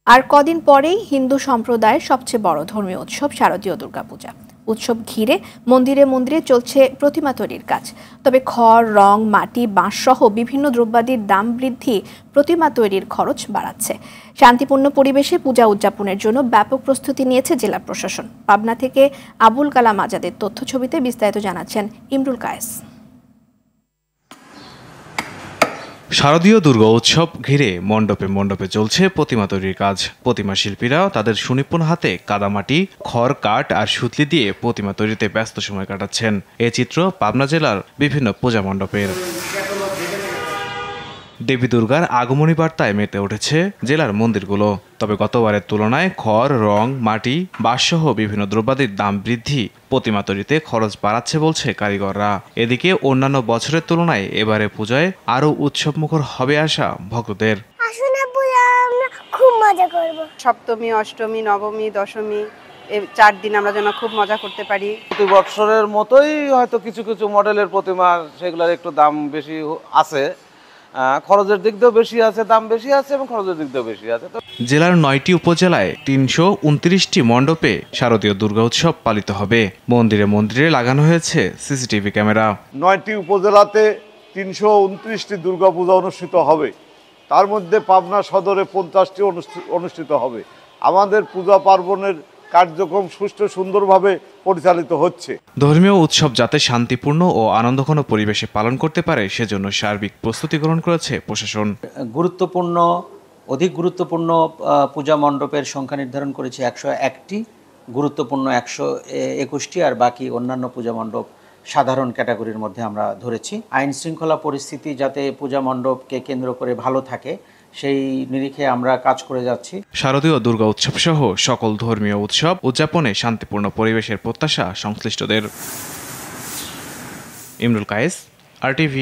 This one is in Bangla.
আর কদিন পরেই হিন্দু সম্প্রদায়ের সবচেয়ে বড় ধর্মীয় উৎসব শারদীয় দুর্গাপূজা। উৎসব ঘিরে মন্দিরে মন্দিরে চলছে প্রতিমা তৈরির কাজ। তবে খড়, রং, মাটি, বাঁশ সহ বিভিন্ন দ্রব্যাদির দাম বৃদ্ধি প্রতিমা তৈরির খরচ বাড়াচ্ছে। শান্তিপূর্ণ পরিবেশে পূজা উদযাপনের জন্য ব্যাপক প্রস্তুতি নিয়েছে জেলা প্রশাসন। পাবনা থেকে আবুল কালাম আজাদের তথ্যছবিতে বিস্তারিত জানাচ্ছেন ইমরুল কায়েস। শারদীয় দুর্গা উৎসব ঘিরে মণ্ডপে মণ্ডপে চলছে প্রতিমা তৈরির কাজ। প্রতিমা শিল্পীরা তাদের সুনিপুণ হাতে কাদামাটি, খড়, কাঠ আর সুতলি দিয়ে প্রতিমা তৈরিতে ব্যস্ত সময় কাটাচ্ছেন। এ চিত্র পাবনা জেলার বিভিন্ন পূজা মণ্ডপের। দেবী দুর্গার আগমনী বার্তায় মেতে উঠেছে জেলার মন্দিরগুলো। তবে গতবারের তুলনায় খড়, রং, মাটি, বাঁশসহ বিভিন্ন দ্রব্যাদির দাম বৃদ্ধি প্রতিমা তৈরিতে খরচ বাড়াচ্ছে বলছে কারিগররা। এদিকে অন্যান্য বছরের তুলনায় এবারে পূজায় আরও উৎসবমুখর হবে আশা ভক্তদের। খুব মজা করব। সপ্তমী, অষ্টমী, নবমী, দশমী 4 দিন আমরা যেন খুব মজা করতে পারি। প্রতি বছরের মতোই হয়তো কিছু কিছু মডেলের প্রতিমা সেগুলোর একটু দাম বেশি আছে, খরচের দিক দিয়েও বেশি আছে, দাম বেশি আছে এবং খরচের দিক দিয়েও বেশি আছে। জেলার 9টি উপজেলায় 329টি মণ্ডপে শারদীয় দুর্গা উৎসব পালিত হবে। মন্দিরে মন্দিরে লাগানো হয়েছে সিসিটিভি ক্যামেরা। 9টি উপজেলাতে 329টি দুর্গাপূজা অনুষ্ঠিত হবে। তার মধ্যে পাবনা সদরে 50টি অনুষ্ঠিত হবে। আমাদের পূজা পার্বণের কার্যক্রম সুষ্ঠু সুন্দরভাবে পরিচালিত হচ্ছে। ধর্মীয় উৎসব যাতে শান্তিপূর্ণ ও আনন্দঘন পরিবেশে পালন করতে পারে সেজন্য সার্বিক প্রস্তুতি গ্রহণ করেছে প্রশাসন। অধিক গুরুত্বপূর্ণ পূজা মণ্ডপের সংখ্যা নির্ধারণ করেছে 101টি, গুরুত্বপূর্ণ 121টি, আর বাকি অন্যান্য পূজা মণ্ডপ সাধারণ ক্যাটাগরির মধ্যে আমরা ধরেছি। আইন শৃঙ্খলা পরিস্থিতি যাতে পূজা মণ্ডপকে কেন্দ্র করে ভালো থাকে সেই নিরিখে আমরা কাজ করে যাচ্ছি। শারদীয় দুর্গা উৎসব সহ সকল ধর্মীয় উৎসব উদযাপনে শান্তিপূর্ণ পরিবেশের প্রত্যাশা সংশ্লিষ্টদের। ইমরুল কায়েস, RTV।